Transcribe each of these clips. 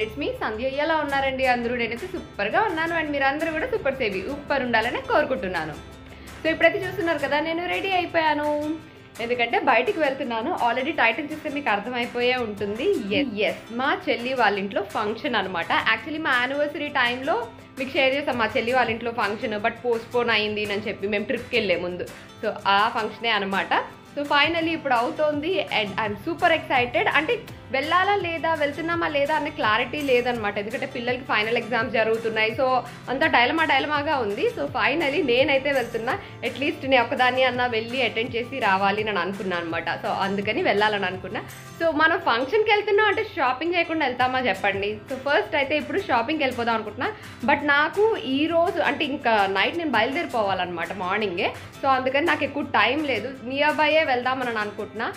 And it's me సంధ్య. ఎలా ఉన్నారండి అందరూ? నేనైతే సూపర్గా ఉన్నాను అండ్ మీరు అందరూ కూడా సూపర్ సేవి సూపర్ ఉండాలని కోరుకుంటున్నాను. సో ఇప్పుడైతే చూస్తున్నారు కదా, నేను రెడీ అయిపోయాను. ఎందుకంటే బయటికి వెళ్తున్నాను. ఆల్రెడీ టైటిల్ చూస్తే మీకు అర్థమైపోయే ఉంటుంది. ఎస్, మా చెల్లి వాళ్ళ ఇంట్లో ఫంక్షన్ అనమాట. యాక్చువల్లీ మా యానివర్సరీ టైంలో మీకు షేర్ చేస్తాం మా చెల్లి వాళ్ళ ఇంట్లో ఫంక్షన్, బట్ పోస్ట్పోన్ అయింది అని చెప్పి మేము ట్రిప్కి వెళ్ళే ముందు. సో ఆ ఫంక్షనే అనమాట. సో ఫైనలీ ఇప్పుడు అవుతోంది అండ్ ఐఎమ్ సూపర్ ఎక్సైటెడ్. అంటే వెళ్ళాలా లేదా, వెళ్తున్నామా లేదా అనే క్లారిటీ లేదనమాట. ఎందుకంటే పిల్లలకి ఫైనల్ ఎగ్జామ్స్ జరుగుతున్నాయి. సో అంతా డైలమాగా ఉంది. సో ఫైనలీ నేనైతే వెళ్తున్నా. అట్లీస్ట్ నేను ఒకదాన్ని అన్నా వెళ్ళి అటెండ్ చేసి రావాలి అని అనుకున్నాను అనమాట. సో అందుకని వెళ్ళాలని అనుకున్నా. సో మనం ఫంక్షన్కి వెళ్తున్నాం అంటే షాపింగ్ చేయకుండా వెళ్తామా చెప్పండి. సో ఫస్ట్ అయితే ఇప్పుడు షాపింగ్కి వెళ్ళిపోదాం అనుకుంటున్నా. బట్ నాకు ఈ రోజు అంటే ఇంకా నైట్ నేను బయలుదేరిపోవాలన్నమాట మార్నింగే. సో అందుకని నాకు ఎక్కువ టైం లేదు. నియర్ బైయే వెళ్దామని అనుకుంటున్నా.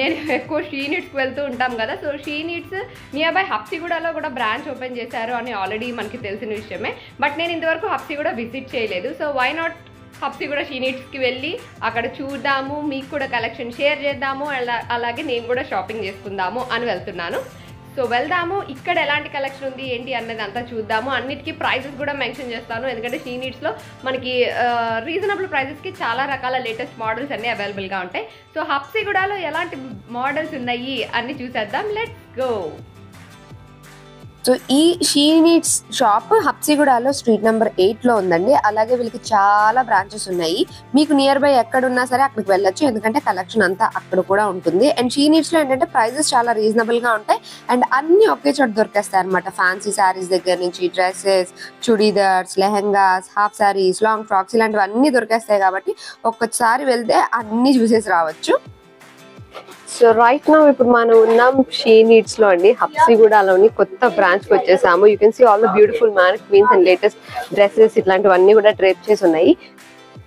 నేను ఎక్కువ షీ నీడ్స్కి వెళ్తూ ఉంటాం కదా. So She Needs nearby హబ్సిగూడలో కూడా బ్రాంచ్ ఓపెన్ చేశారు అని ఆల్రెడీ మనకి తెలిసిన విషయమే. బట్ నేను ఇంతవరకు హబ్సిగూడ విజిట్ చేయలేదు. So why not Habsiguda She Needs వెళ్ళి అక్కడ చూద్దాము, మీకు కూడా కలెక్షన్ షేర్ చేద్దాము, అలాగే నేను కూడా షాపింగ్ చేసుకుందాము అని వెళ్తున్నాను. సో వెళ్దాము. ఇక్కడ ఎలాంటి కలెక్షన్ ఉంది ఏంటి అన్నది అంతా చూద్దాము. అన్నిటికీ ప్రైజెస్ కూడా మెన్షన్ చేస్తాను. ఎందుకంటే షీ నీడ్స్లో మనకి రీజనబుల్ ప్రైజెస్కి చాలా రకాల లేటెస్ట్ మోడల్స్ అన్నీ అవైలబుల్గా ఉంటాయి. సో హబ్సిగూడలో ఎలాంటి మోడల్స్ ఉన్నాయి అన్ని చూసేద్దాం. Let's go. సో ఈ షీ నీడ్స్ షాప్ హబ్సిగూడలో స్ట్రీట్ నెంబర్ 8లో ఉందండి. అలాగే వీళ్ళకి చాలా బ్రాంచెస్ ఉన్నాయి. మీకు నియర్ బై ఎక్కడున్నా సరే అక్కడికి వెళ్ళొచ్చు. ఎందుకంటే కలెక్షన్ అంతా అక్కడ కూడా ఉంటుంది. అండ్ షీ నీడ్స్ లో ఏంటంటే ప్రైజెస్ చాలా రీజనబుల్ గా ఉంటాయి. అండ్ అన్ని ఒకే చోట దొరికేస్తాయి అనమాట. ఫ్యాన్సీ శారీస్ దగ్గర నుంచి dresses, churidars, lehengas, half saris, long frocks ఇలాంటివి అన్ని దొరికేస్తాయి. కాబట్టి ఒక్కసారి వెళ్తే అన్ని చూసేసి రావచ్చు. సో రైట్ నౌ ఇప్పుడు మనం ఉన్నాం షీ నీడ్స్ లో అండి. హబ్సిగూడలోని కొత్త బ్రాంచ్ కి వచ్చేసాము. You can see all the beautiful mannequins and latest dresses ఇట్లాంటివన్నీ కూడా డ్రేప్ చేసి ఉన్నాయి.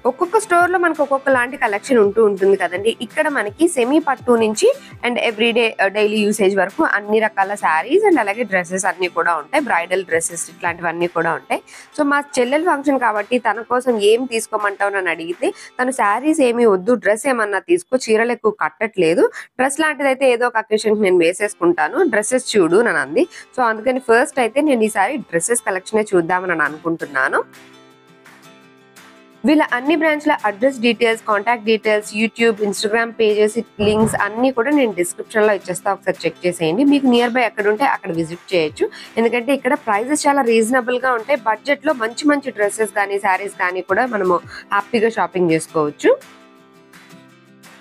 ఒక్కొక్క స్టోర్ లో మనకు ఒక్కొక్క లాంటి కలెక్షన్ ఉంటుంది కదండి. ఇక్కడ మనకి సెమీ పట్టు నుంచి అండ్ ఎవ్రీడే డైలీ యూసేజ్ వరకు అన్ని రకాల శారీస్ అండ్ అలాగే డ్రెస్సెస్ అన్ని కూడా ఉంటాయి. బ్రైడల్ డ్రెస్సెస్ ఇట్లాంటివన్నీ కూడా ఉంటాయి. సో మా చెల్లెల ఫంక్షన్ కాబట్టి తన కోసం ఏం తీసుకోమంటావు అని అడిగితే తను శారీస్ ఏమీ వద్దు, డ్రెస్ ఏమన్నా తీసుకో, చీరలు ఎక్కువ కట్టట్లేదు, డ్రెస్ లాంటిది అయితే ఏదో ఒక అకేషన్ నేను వేసేసుకుంటాను, డ్రెస్సెస్ చూడు అని అంది. సో అందుకని ఫస్ట్ అయితే నేను ఈసారి డ్రెస్సెస్ కలెక్షనే చూద్దామని అనుకుంటున్నాను. వీళ్ళ అన్ని బ్రాంచ్ల address details, contact details, YouTube, Instagram pages, links అన్ని కూడా నేను డిస్క్రిప్షన్ లో ఇచ్చేస్తా. ఒకసారి చెక్ చేసేయండి. మీకు నియర్ బై ఎక్కడ ఉంటే అక్కడ విజిట్ చేయొచ్చు. ఎందుకంటే ఇక్కడ ప్రైజెస్ చాలా రీజనబుల్ గా ఉంటాయి. బడ్జెట్ లో మంచి మంచి డ్రెస్సెస్ కానీ శారీస్ కానీ కూడా మనము హ్యాపీగా షాపింగ్ చేసుకోవచ్చు.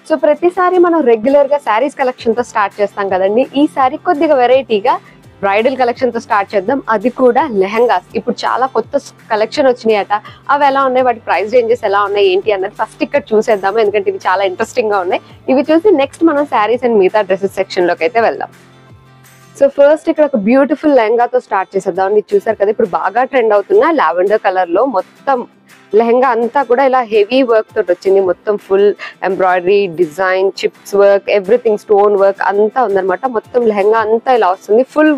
సో ప్రతిసారి మనం రెగ్యులర్ గా శారీస్ కలెక్షన్ తో స్టార్ట్ చేస్తాం కదండి. ఈసారి కొద్దిగా వెరైటీగా బ్రైడల్ కలెక్షన్ తో స్టార్ట్ చేద్దాం. అది కూడా లెహంగాస్. ఇప్పుడు చాలా కొత్త కలెక్షన్ వచ్చినాయట. అవి ఎలా ఉన్నాయి, వాటి ప్రైస్ రేంజెస్ ఎలా ఉన్నాయి ఏంటి అన్నది ఫస్ట్ ఇక్కడ చూసేద్దాము. ఎందుకంటే ఇవి చాలా ఇంట్రెస్టింగ్ గా ఉన్నాయి. ఇవి చూసి నెక్స్ట్ మనం శారీస్ అండ్ మిగతా డ్రెస్సెస్ సెక్షన్ లోకి అయితే వెళ్దాం. సో ఫస్ట్ ఇక్కడ ఒక బ్యూటిఫుల్ లెహంగాతో స్టార్ట్ చేసేద్దాం. ఇది చూసారు కదా, ఇప్పుడు బాగా ట్రెండ్ అవుతున్న లావెండర్ కలర్ లో మొత్తం లెహంగా అంతా కూడా ఇలా హెవీ వర్క్ తోటి వచ్చింది. మొత్తం full embroidery, design, chips work, everything, stone work అంతా ఉందన్నమాట. మొత్తం లెహంగా అంతా ఇలా వస్తుంది, ఫుల్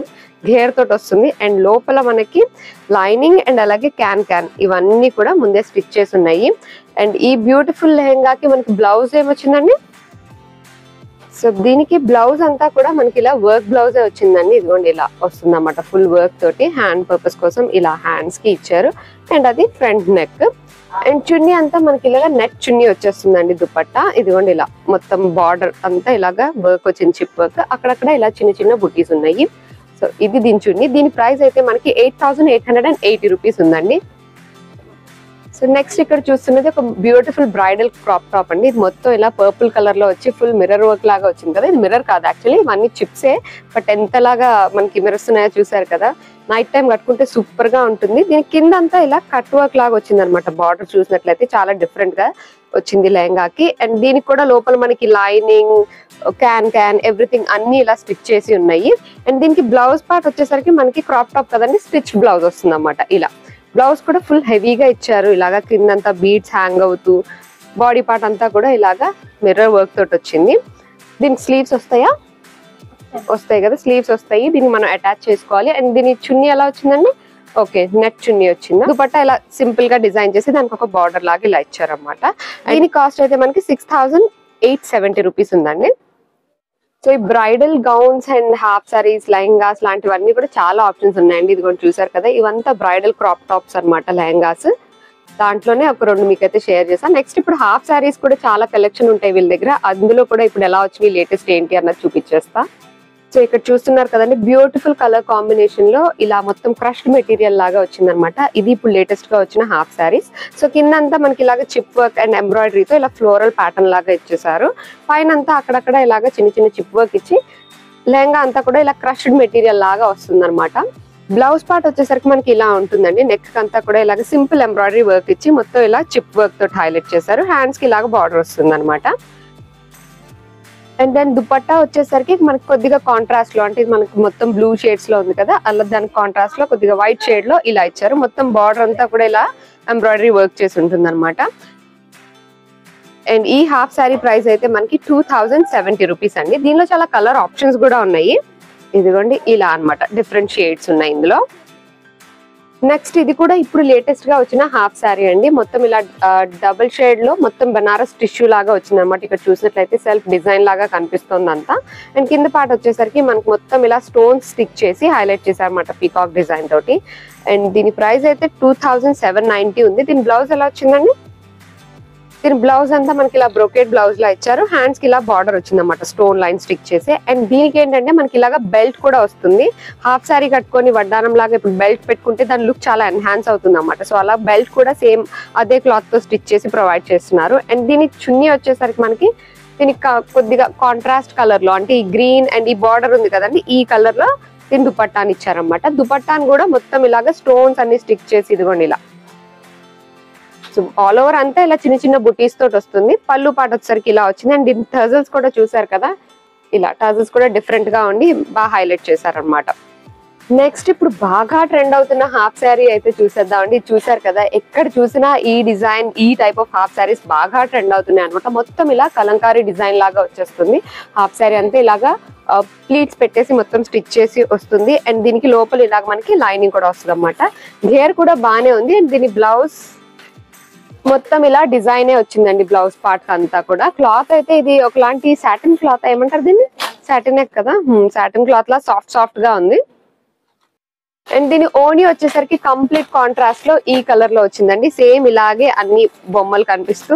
ఘేర్ తోటి వస్తుంది. అండ్ లోపల మనకి లైనింగ్ అండ్ అలాగే క్యాన్ ఇవన్నీ కూడా ముందే స్టిచ్ చేసి ఉన్నాయి. అండ్ ఈ బ్యూటిఫుల్ లెహంగాకి మనకి బ్లౌజ్ ఏమొచ్చిందండి. సో దీనికి బ్లౌజ్ అంతా కూడా మనకి ఇలా వర్క్ బ్లౌజే వచ్చిందండి. ఇదిగోండి ఇలా వస్తుంది అన్నమాట. ఫుల్ వర్క్ తోటి హ్యాండ్ పర్పస్ కోసం ఇలా హ్యాండ్స్ కి ఇచ్చారు. అండ్ అది ఫ్రంట్ నెక్. అండ్ చున్నీ అంతా మనకి ఇలాగా నెట్ చున్నీ వచ్చేస్తుందండి. దుపట్టా ఇదిగోండి ఇలా మొత్తం బార్డర్ అంతా ఇలాగా వర్క్ వచ్చింది, చిప్ వర్క్. అక్కడక్కడ ఇలా చిన్న చిన్న బుటీస్ ఉన్నాయి. సో ఇది దీని చున్నీ. దీని ప్రైస్ అయితే మనకి 8,880 రూపీస్ ఉందండి. సో నెక్స్ట్ ఇక్కడ చూస్తున్నది ఒక బ్యూటిఫుల్ బ్రైడల్ క్రాప్ టాప్ అండి. ఇది మొత్తం ఇలా పర్పుల్ కలర్ లో వచ్చి ఫుల్ మిర్రర్ వర్క్ లాగా వచ్చింది కదా. ఇది మిర్రర్ కాదు యాక్చువల్లీ, ఇవన్నీ చిప్సే. బట్ ఎంతలాగా మనకి మెరుస్తున్నాయో చూసారు కదా. నైట్ టైం కట్టుకుంటే సూపర్ గా ఉంటుంది. దీని కింద అంతా ఇలా కట్ వర్క్ లాగా వచ్చింది అనమాట. బార్డర్ చూసినట్లయితే చాలా డిఫరెంట్ గా వచ్చింది లెహంగాకి. అండ్ దీనికి కూడా లోపల మనకి లైనింగ్, క్యాన్ ఎవ్రీథింగ్ అన్ని ఇలా స్టిచ్ చేసి ఉన్నాయి. అండ్ దీనికి బ్లౌజ్ పార్ట్ వచ్చేసరికి మనకి క్రాప్ టాప్ కదండి, స్టిచ్ బ్లౌజ్ వస్తుంది అన్నమాట. ఇలా బ్లౌజ్ కూడా ఫుల్ హెవీగా ఇచ్చారు. ఇలాగా కిందంతా బీడ్స్ హ్యాంగ్ అవుతూ బాడీ పార్ట్ అంతా కూడా ఇలాగా మిర్రర్ వర్క్ తోటి వచ్చింది. దీనికి స్లీవ్స్ వస్తాయి కదా, స్లీవ్స్ వస్తాయి. దీన్ని మనం అటాచ్ చేసుకోవాలి. అండ్ దీని చున్నీ ఎలా వచ్చిందండి, ఓకే నెట్ చున్నీ వచ్చింది. దుపట్టా ఇలా సింపుల్ గా డిజైన్ చేసి దానికి ఒక బార్డర్ లాగా ఇలా ఇచ్చారన్నమాట. దీని కాస్ట్ అయితే మనకి 6,870 రూపీస్ ఉందండి. సో ఈ bridal gowns and half saris, lehengas లాంటివన్నీ కూడా చాలా ఆప్షన్స్ ఉన్నాయండి. ఇది కూడా చూసారు కదా, ఇవంతా బ్రైడల్ క్రాప్ టాప్స్ అన్నమాట, లెహంగాస్. దాంట్లోనే ఒక 2 మీకైతే షేర్ చేస్తాను. నెక్స్ట్ ఇప్పుడు హాఫ్ సారీస్ కూడా చాలా కలెక్షన్ ఉంటాయి వీళ్ళ దగ్గర. అందులో కూడా ఇప్పుడు ఎలా వచ్చినాయి, లేటెస్ట్ ఏంటి అన్నది చూపించేస్తా. సో ఇక్కడ చూస్తున్నారు కదండి, బ్యూటిఫుల్ కలర్ కాంబినేషన్ లో ఇలా మొత్తం క్రష్డ్ మెటీరియల్ లాగా వచ్చిందనమాట. ఇది ఇప్పుడు లేటెస్ట్ గా వచ్చిన హాఫ్ సారీస్. సో కింద అంతా మనకి ఇలాగ చిప్ వర్క్ అండ్ ఎంబ్రాయిడరీతో ఇలా ఫ్లోరల్ ప్యాటర్న్ లాగా ఇచ్చేసారు. పైన అంతా అక్కడక్కడ ఇలాగ చిన్న చిన్న చిప్ వర్క్ ఇచ్చి లెహంగా అంతా కూడా ఇలా క్రష్డ్ మెటీరియల్ లాగా వస్తుంది అనమాట. బ్లౌజ్ పార్ట్ వచ్చేసరికి మనకి ఇలా ఉంటుందండి. నెక్ అంతా కూడా ఇలాగ సింపుల్ ఎంబ్రాయిడరీ వర్క్ ఇచ్చి మొత్తం ఇలా చిప్ వర్క్ తోటి హైలైట్ చేశారు. హ్యాండ్స్ కి ఇలాగ బార్డర్ వస్తుంది అనమాట. అండ్ దెన్ దుపట్టా వచ్చేసరికి మనకి కొద్దిగా కాంట్రాస్ట్ లో, అంటే మనకి మొత్తం బ్లూ షేడ్స్ లో ఉంది కదా, అలా దానికి కాంట్రాస్ట్ లో కొద్దిగా వైట్ షేడ్ లో ఇలా ఇచ్చారు. మొత్తం బార్డర్ అంతా కూడా ఇలా ఎంబ్రాయిడరీ వర్క్ చేసి ఉంటుంది అనమాట. అండ్ ఈ హాఫ్ సారీ ప్రైస్ అయితే మనకి 2070 రూపీస్ అండి. దీనిలో చాలా కలర్ ఆప్షన్స్ కూడా ఉన్నాయి. ఇదిగోండి ఇలా అన్నమాట, డిఫరెంట్ షేడ్స్ ఉన్నాయి ఇందులో. నెక్స్ట్ ఇది కూడా ఇప్పుడు లేటెస్ట్ గా వచ్చిన హాఫ్ సారీ అండి. మొత్తం ఇలా డబుల్ షేడ్ లో మొత్తం బనారస్ టిష్యూ లాగా వచ్చింది అనమాట. ఇక్కడ చూసినట్లయితే సెల్ఫ్ డిజైన్ లాగా కనిపిస్తుంది అంతా. అండ్ కింద పార్ట్ వచ్చేసరికి మనకి మొత్తం ఇలా స్టోన్స్ స్టిక్ చేసి హైలైట్ చేశారు అనమాట, పీకాక్ డిజైన్ తోటి. అండ్ దీని ప్రైస్ అయితే 2790 ఉంది. దీని బ్లౌజ్ ఎలా వచ్చిందండి, దీని బ్లౌజ్ అంతా మనకి ఇలా బ్రోకెట్ బ్లౌజ్ లా ఇచ్చారు. హ్యాండ్స్ కి ఇలా బార్డర్ వచ్చింది అనమాట, స్టోన్ లైన్ స్టిక్ చేసి. అండ్ దీనికి ఏంటంటే మనకి ఇలాగా బెల్ట్ కూడా వస్తుంది. హాఫ్ సారీ కట్టుకొని వడ్డానం లాగా ఇప్పుడు బెల్ట్ పెట్టుకుంటే దాని లుక్ చాలా ఎన్హాన్స్ అవుతుంది అనమాట. సో అలా బెల్ట్ కూడా సేమ్ అదే క్లాత్ తో స్టిచ్ చేసి ప్రొవైడ్ చేస్తున్నారు. అండ్ దీనికి చున్నీ వచ్చేసరికి మనకి దీనికి కొద్దిగా కాంట్రాస్ట్ కలర్ లో, అంటే ఈ గ్రీన్ అండ్ ఈ బార్డర్ ఉంది కదండి, ఈ కలర్ లో దీని దుపట్టాని ఇచ్చారనమాట. దుపట్టాని కూడా మొత్తం ఇలాగా స్టోన్స్ అన్ని స్టిక్ చేసి ఇదిగోండి ఇలా ఆల్ ఓవర్ అంతా ఇలా చిన్న చిన్న బుటీస్ తోటి వస్తుంది. పళ్ళు పాట వచ్చేసరికి ఇలా వచ్చింది. అండ్ దీని టజల్స్ కూడా చూసారు కదా, ఇలా టజల్స్ కూడా డిఫరెంట్ గా ఉండి బాగా హైలైట్ చేశారనమాట. నెక్స్ట్ ఇప్పుడు బాగా ట్రెండ్ అవుతున్న హాఫ్ శారీ అయితే చూసేద్దామండి. చూసారు కదా, ఎక్కడ చూసినా ఈ డిజైన్, ఈ టైప్ ఆఫ్ హాఫ్ శారీస్ బాగా ట్రెండ్ అవుతున్నాయి అనమాట. మొత్తం ఇలా కలంకారీ డిజైన్ లాగా వచ్చేస్తుంది. హాఫ్ శారీ అంతా ఇలాగా ప్లీట్స్ పెట్టేసి మొత్తం స్టిచ్ చేసి వస్తుంది. అండ్ దీనికి లోపల ఇలాగ మనకి లైనింగ్ కూడా వస్తుంది అనమాట. గేర్ కూడా బాగానే ఉంది. అండ్ దీని బ్లౌజ్ మొత్తం ఇలా డిజైనే వచ్చిందండి బ్లౌజ్ పార్ట్ అంతా కూడా. క్లాత్ అయితే ఇది ఒకలాంటి సాటిన్ క్లాత్, ఏమంటారు దీన్ని, సాటిన్ కదా, సాటిన్ క్లాత్ లా సాఫ్ట్ గా ఉంది. అండ్ దీని ఓణి వచ్చేసరికి కంప్లీట్ కాంట్రాస్ట్ లో ఈ కలర్ లో వచ్చిందండి. సేమ్ ఇలాగే అన్ని బొమ్మలు కనిపిస్తూ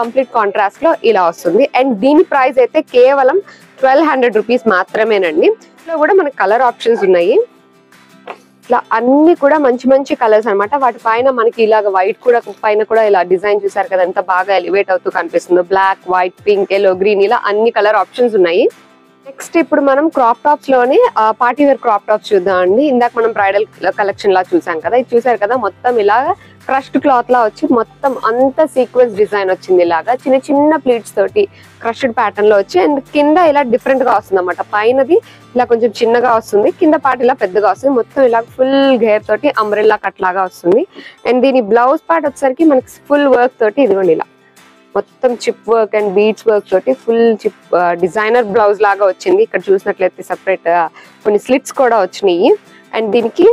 కంప్లీట్ కాంట్రాస్ట్ లో ఇలా వస్తుంది. అండ్ దీని ప్రైస్ అయితే కేవలం 1200 రూపీస్ మాత్రమేనండి. ఇందులో కూడా మనకి కలర్ ఆప్షన్స్ ఉన్నాయి. ఇట్లా అన్ని కూడా మంచి మంచి కలర్స్ అనమాట. వాటి పైన మనకి ఇలాగ వైట్ కూడా పైన కూడా ఇలా డిజైన్ చూసారు కదా, ఎంత బాగా ఎలివేట్ అవుతూ కనిపిస్తుందో. Black, white, pink, yellow, green ఇలా అన్ని కలర్ ఆప్షన్స్ ఉన్నాయి. నెక్స్ట్ ఇప్పుడు మనం క్రాప్ టాప్స్ లోనే పార్టీ వేర్ క్రాప్ టాప్స్ చూద్దాం అండి. ఇందాక మనం బ్రైడల్ కలెక్షన్ లా చూసాం కదా, ఇది చూసారు కదా, మొత్తం ఇలాగ క్రష్డ్ క్లాత్ లా వచ్చి మొత్తం అంత సీక్వెన్స్ డిజైన్ వచ్చింది. ఇలాగా చిన్న చిన్న ప్లీట్స్ తోటి క్రష్డ్ ప్యాటర్న్ లో వచ్చి, అండ్ కింద ఇలా డిఫరెంట్ గా వస్తుంది అనమాట. పైనది ఇలా కొంచెం చిన్నగా వస్తుంది, కింద పార్ట్ ఇలా పెద్దగా వస్తుంది. మొత్తం ఇలా ఫుల్ గేర్ తోటి అంబ్రెల్లా కట్ లాగా వస్తుంది. అండ్ దీని బ్లౌజ్ పార్ట్ వచ్చేసరికి మనకి ఫుల్ వర్క్ తోటి ఇదిగోండి ఇలా మొత్తం chip work and beads work తోటి ఫుల్ చిప్ డిజైనర్ బ్లౌజ్ లాగా వచ్చింది. ఇక్కడ చూసినట్లయితే సెపరేట్ కొన్ని స్లిట్స్ కూడా వచ్చినాయి. అండ్ దీనికి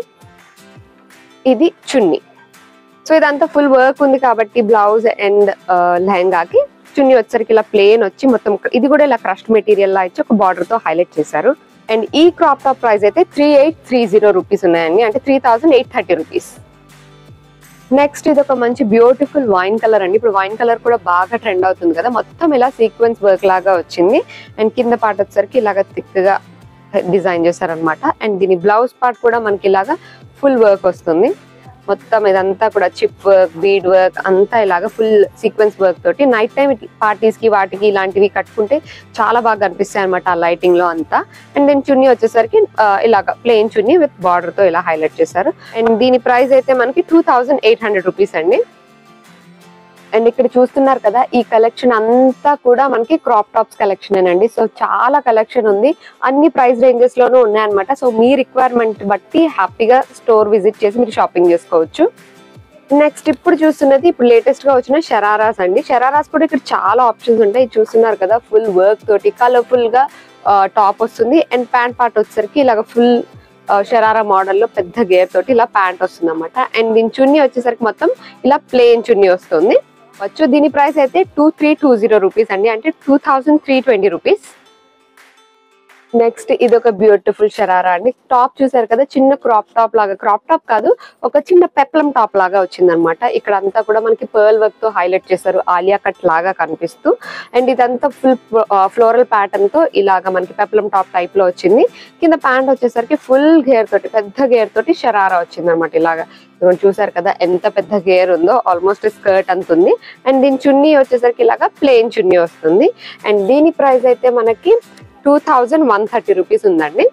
ఇది చున్నీ. సో ఇదంతా ఫుల్ వర్క్ ఉంది కాబట్టి బ్లౌజ్ అండ్ లెహంగాకి చున్నీ వచ్చేసరికి ఇలా ప్లేన్ వచ్చి మొత్తం ఇది కూడా ఇలా క్రష్డ్ మెటీరియల్ లా ఇచ్చి ఒక బార్డర్ తో హైలైట్ చేశారు. అండ్ ఈ క్రాప్ టాప్ ప్రైస్ అయితే 3830 రూపీస్ ఉన్నాయండి, అంటే 3830 రూపీస్. నెక్స్ట్ ఇది ఒక మంచి బ్యూటిఫుల్ వైన్ కలర్ అండి. ఇప్పుడు వైన్ కలర్ కూడా బాగా ట్రెండ్ అవుతుంది కదా, మొత్తం ఇలా సీక్వెన్స్ వర్క్ లాగా వచ్చింది. అండ్ కింద పార్ట్ వచ్చేసరికి ఇలాగ థిక్ గా డిజైన్ చేశారనమాట. అండ్ దీని బ్లౌజ్ పార్ట్ కూడా మనకి ఇలాగా ఫుల్ వర్క్ వస్తుంది. మొత్తం ఇదంతా కూడా చిప్ వర్క్, బీడ్ వర్క్ అంతా ఇలాగా ఫుల్ సీక్వెన్స్ వర్క్ తోటి నైట్ టైం పార్టీస్ కి వాటికి ఇలాంటివి కట్టుకుంటే చాలా బాగా కనిపిస్తాయి అనమాట ఆ లైటింగ్ లో అంతా. అండ్ దీని చున్నీ వచ్చేసరికి ఇలాగా ప్లెయిన్ చున్నీ విత్ బార్డర్ తో ఇలా హైలైట్ చేశారు. అండ్ దీని ప్రైస్ అయితే మనకి 2800 రూపీస్ అండి. అండ్ ఇక్కడ చూస్తున్నారు కదా, ఈ కలెక్షన్ అంతా కూడా మనకి క్రాప్ టాప్స్ కలెక్షన్ అండి. సో చాలా కలెక్షన్ ఉంది, అన్ని ప్రైస్ రేంజెస్ లోనూ ఉన్నాయన్నమాట. సో మీ రిక్వైర్మెంట్ బట్టి హ్యాపీగా స్టోర్ విజిట్ చేసి మీరు షాపింగ్ చేసుకోవచ్చు. నెక్స్ట్ ఇప్పుడు చూస్తున్నది ఇప్పుడు లేటెస్ట్ గా వచ్చిన షరారాస్ అండి. షరారాస్ కూడా ఇక్కడ చాలా ఆప్షన్స్ ఉంటాయి. చూస్తున్నారు కదా, ఫుల్ వర్క్ తోటి కలర్ఫుల్ గా టాప్ వస్తుంది. అండ్ ప్యాంట్ పార్ట్ వచ్చేసరికి ఇలాగ ఫుల్ షరారా మోడల్ లో పెద్ద గేర్ తోటి ఇలా ప్యాంట్ వస్తుంది అనమాట. అండ్ దీని చున్నీ వచ్చేసరికి మొత్తం ఇలా ప్లెయిన్ చున్నీ వస్తుంది. దీని ప్రైస్ అయితే 2320 రూపీస్ అండి, అంటే 2320 రూపీస్. నెక్స్ట్ ఇది ఒక బ్యూటిఫుల్ షరారా అండి. టాప్ చూసారు కదా, చిన్న క్రాప్ టాప్ లాగా, క్రాప్ టాప్ కాదు ఒక చిన్న పెప్లం టాప్ లాగా వచ్చింది అనమాట. ఇక్కడ అంతా కూడా మనకి పర్ల్ వర్క్ తో హైలైట్ చేశారు, ఆలియా కట్ లాగా కనిపిస్తూ. అండ్ ఇదంతా ఫుల్ ఫ్లోరల్ ప్యాటర్న్ తో ఇలాగా మనకి పెప్లం టాప్ టైప్ లో వచ్చింది. కింద ప్యాంట్ వచ్చేసరికి ఫుల్ గేర్ తోటి, పెద్ద గేర్ తోటి షరారా వచ్చింది అనమాట. ఇలాగా చూసారు కదా ఎంత పెద్ద గేర్ ఉందో, ఆల్మోస్ట్ స్కర్ట్ అంత ఉంది. అండ్ దీని చున్నీ వచ్చేసరికి ఇలాగా ప్లెయిన్ చున్నీ వస్తుంది. అండ్ దీని ప్రైస్ అయితే మనకి 2130 రూపీస్ ఉందండి.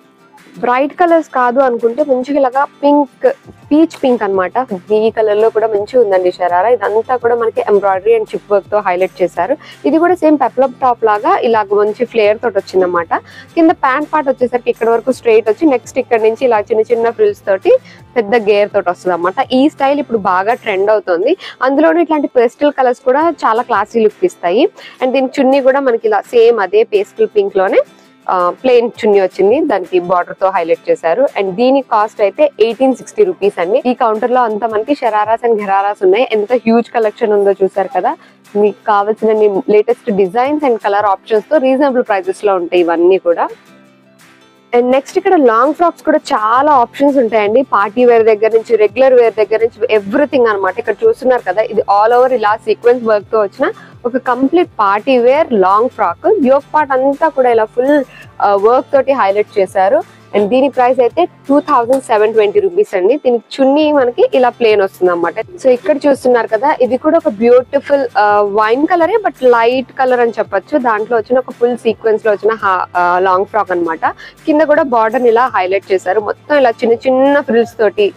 బ్రైట్ కలర్స్ కాదు అనుకుంటే మంచిగా ఇలాగా పింక్, పీచ్ పింక్ అనమాట. ఈ కలర్ లో కూడా మంచిగా ఉందండి షరారా. ఇదంతా కూడా మనకి ఎంబ్రాయిడరీ అండ్ చిప్ వర్క్ తో హైలైట్ చేశారు. ఇది కూడా సేమ్ పెప్లం టాప్ లాగా ఇలాగ మంచి ఫ్లేయర్ తోటి వచ్చింది అనమాట. కింద ప్యాంట్ పార్ట్ వచ్చేసరికి ఇక్కడ వరకు స్ట్రైట్ వచ్చి, నెక్స్ట్ ఇక్కడ నుంచి ఇలా చిన్న చిన్న ఫ్రిల్స్ తోటి పెద్ద గేర్ తోటి వస్తుంది అనమాట. ఈ స్టైల్ ఇప్పుడు బాగా ట్రెండ్ అవుతుంది. అందులోనే ఇట్లాంటి పేస్టల్ కలర్స్ కూడా చాలా క్లాసీ లుక్ ఇస్తాయి. అండ్ దీని చున్నీ కూడా మనకి ఇలా సేమ్ అదే పేస్టల్ పింక్ లోనే ప్లెయిన్ చున్నీ వచ్చింది, దానికి బార్డర్ తో హైలైట్ చేశారు. అండ్ దీని కాస్ట్ అయితే 1860 రూపీస్ అండి. ఈ కౌంటర్ లో అంతా మనకి షరారాస్ అండ్ ఘరారాస్ ఉన్నాయి. ఎంత హ్యూజ్ కలెక్షన్ ఉందో చూసారు కదా. మీకు కావాల్సిన latest designs and colour options తో రీజనబుల్ ప్రైజెస్ లో ఉంటాయి ఇవన్నీ కూడా. అండ్ నెక్స్ట్ ఇక్కడ లాంగ్ ఫ్రాక్స్ కూడా చాలా ఆప్షన్స్ ఉంటాయండి. పార్టీ వేర్ దగ్గర నుంచి, రెగ్యులర్ వేర్ దగ్గర నుంచి, ఎవ్రీథింగ్ అనమాట. ఇక్కడ చూస్తున్నారు కదా, ఇది ఆల్ ఓవర్ ఇలా సీక్వెన్స్ వర్క్ తో వచ్చిన ఒక complete party wear long frock. Yoke part అంతా కూడా ఇలా ఫుల్ వర్క్ తోటి హైలైట్ చేశారు. అండ్ దీని ప్రైస్ అయితే 2720 రూపీస్ అండి. దీనికి చున్నీ మనకి ఇలా ప్లేన్ వస్తుంది అన్నమాట. సో ఇక్కడ చూస్తున్నారు కదా, ఇది కూడా ఒక బ్యూటిఫుల్ వైన్ కలరే బట్ లైట్ కలర్ అని చెప్పొచ్చు. దాంట్లో వచ్చిన ఒక ఫుల్ సీక్వెన్స్ లో వచ్చిన లాంగ్ ఫ్రాక్ అన్నమాట. కింద కూడా బార్డర్ ఇలా హైలైట్ చేశారు. మొత్తం ఇలా చిన్న చిన్న ఫ్రిల్స్ తోటి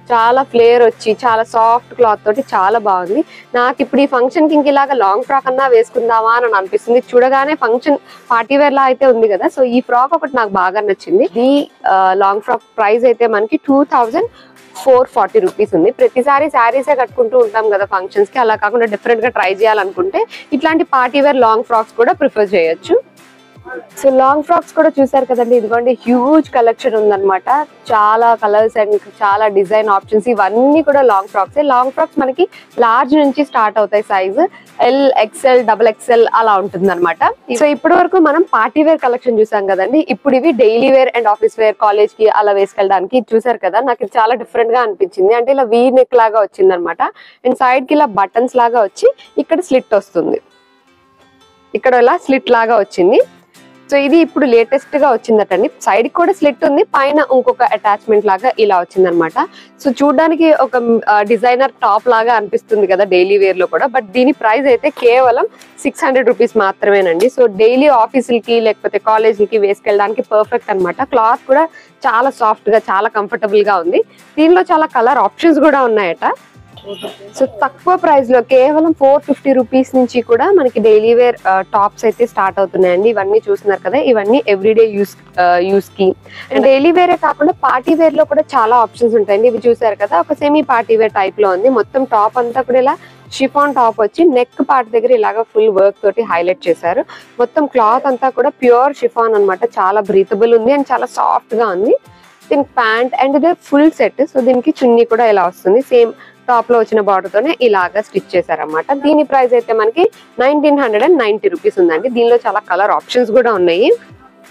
చాలా ఫ్లేర్ వచ్చి చాలా సాఫ్ట్ క్లాత్ తోటి చాలా బాగుంది. నాకు ఇప్పుడు ఈ ఫంక్షన్ కి ఇంక ఇలాగా లాంగ్ ఫ్రాక్ అన్నా వేసుకుందామా అని అనిపిస్తుంది. చూడగానే ఫంక్షన్ పార్టీ వేర్ లా అయితే ఉంది కదా, సో ఈ ఫ్రాక్ ఒకటి నాకు బాగా నచ్చింది. ఈ లాంగ్ ఫ్రాక్ ప్రైస్ అయితే మనకి 2440 రూపీస్ ఉంది. ప్రతిసారి శారీసే కట్టుకుంటూ ఉంటాం కదా ఫంక్షన్స్ కి, అలా కాకుండా డిఫరెంట్ గా ట్రై చేయాలనుకుంటే ఇట్లాంటి పార్టీ వేర్ లాంగ్ ఫ్రాక్స్ కూడా ప్రిఫర్ చేయొచ్చు. సో లాంగ్ ఫ్రాక్స్ కూడా చూసారు కదండి, ఇదిగోండి హ్యూజ్ కలెక్షన్ ఉందన్నమాట. చాలా కలర్స్ అండ్ చాలా డిజైన్ ఆప్షన్స్, ఇవన్నీ కూడా లాంగ్ ఫ్రాక్స్. లాంగ్ ఫ్రాక్స్ మనకి లార్జ్ నుంచి స్టార్ట్ అవుతాయి size, L, XL, double XL అలా ఉంటుంది అనమాట. సో ఇప్పటి వరకు మనం పార్టీ వేర్ కలెక్షన్ చూసాం కదండి. ఇప్పుడు ఇవి daily wear and office wear, college కి అలా వేసుకెళ్ళడానికి చూసారు కదా. నాకు ఇది చాలా డిఫరెంట్ గా అనిపించింది. అంటే ఇలా వీ నెక్ లాగా వచ్చింది అనమాట. అండ్ సైడ్ కి ఇలా బటన్స్ లాగా వచ్చి ఇక్కడ స్లిట్ వస్తుంది, ఇక్కడ ఇలా స్లిట్ లాగా వచ్చింది. సో ఇది ఇప్పుడు లేటెస్ట్ గా వచ్చిందటండి. సైడ్ కూడా స్లిట్ ఉంది, పైన ఇంకొక అటాచ్మెంట్ లాగా ఇలా వచ్చింది అనమాట. సో చూడడానికి ఒక డిజైనర్ టాప్ లాగా అనిపిస్తుంది కదా డైలీ వేర్ లో కూడా. బట్ దీని ప్రైస్ అయితే కేవలం 600 రూపీస్ మాత్రమేనండి. సో డైలీ ఆఫీసులకి లేకపోతే కాలేజీలకి వేసుకెళ్ళడానికి పర్ఫెక్ట్ అనమాట. క్లాత్ కూడా చాలా సాఫ్ట్ గా, చాలా కంఫర్టబుల్ గా ఉంది. దీనిలో చాలా కలర్ ఆప్షన్స్ కూడా ఉన్నాయట. సో తక్కువ ప్రైస్ లో కేవలం 450 రూపీస్ నుంచి కూడా మనకి డైలీ వేర్ టాప్స్ అయితే స్టార్ట్ అవుతున్నాయండి. ఇవన్నీ చూస్తున్నారు కదా, ఇవన్నీ ఎవ్రీడే యూస్ కి. అండ్ డైలీ వేరే కాకుండా పార్టీ వేర్ లో కూడా చాలా ఆప్షన్స్ ఉంటాయండి. ఇవి చూసారు కదా, ఒక సెమీ పార్టీ వేర్ టైప్ లో ఉంది. మొత్తం టాప్ అంతా కూడా ఇలా షిఫాన్ టాప్ వచ్చి నెక్ పార్ట్ దగ్గర ఇలాగా ఫుల్ వర్క్ తోటి హైలైట్ చేశారు. మొత్తం క్లాత్ అంతా కూడా ప్యూర్ షిఫాన్ అనమాట. చాలా బ్రీతబుల్ ఉంది అండ్ చాలా సాఫ్ట్ గా ఉంది. దీనికి ప్యాంట్ అండ్ ఇదే ఫుల్ సెట్. సో దీనికి చున్నీ కూడా ఇలా వస్తుంది, సేమ్ టాప్ లో వచ్చిన బార్డర్ తోనే ఇలాగా స్టిచ్ చేశారన్నమాట. దీని ప్రైస్ అయితే మనకి 1990 రూపీస్ ఉందండి. దీనిలో చాలా కలర్ ఆప్షన్స్ కూడా ఉన్నాయి.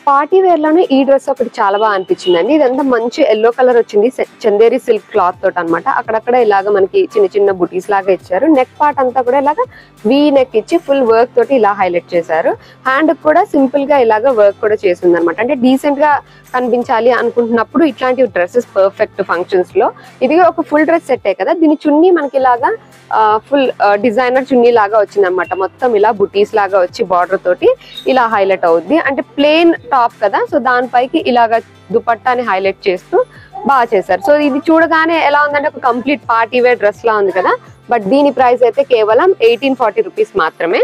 పార్టీ వేర్ లోనే ఈ డ్రెస్ ఒకటి చాలా బాగా అనిపించిందండి. ఇదంతా మంచి ఎల్లో కలర్ వచ్చింది, చందేరి సిల్క్ క్లాత్ తోటి అనమాట. అక్కడక్కడ ఇలాగా మనకి చిన్న చిన్న బుటీస్ లాగా ఇచ్చారు. నెక్ పార్ట్ అంతా కూడా ఇలాగా వీ నెక్ ఇచ్చి ఫుల్ వర్క్ తోటి ఇలా హైలైట్ చేశారు. హ్యాండ్ కూడా సింపుల్ గా ఇలాగా వర్క్ కూడా చేసింది అనమాట. అంటే డీసెంట్ గా కనిపించాలి అనుకుంటున్నప్పుడు ఇట్లాంటి డ్రెస్సెస్ పర్ఫెక్ట్ ఫంక్షన్స్ లో. ఇది ఒక ఫుల్ డ్రెస్ సెట్టే కదా. దీని చున్నీ మనకి ఇలాగా ఫుల్ డిజైనర్ చున్నీ లాగా వచ్చింది అనమాట. మొత్తం ఇలా బుటీస్ లాగా వచ్చి బార్డర్ తోటి ఇలా హైలైట్ అవుద్ది. అంటే ప్లెయిన్ టాప్ కదా, సో దానిపైకి ఇలాగా దుపట్టాని హైలైట్ చేస్తూ బాగా చేశారు. సో ఇది చూడగానే ఎలా ఉందంటే ఒక కంప్లీట్ పార్టీ వేర్ డ్రెస్ లా ఉంది కదా. బట్ దీని ప్రైస్ అయితే కేవలం 1840 రూపీస్ మాత్రమే.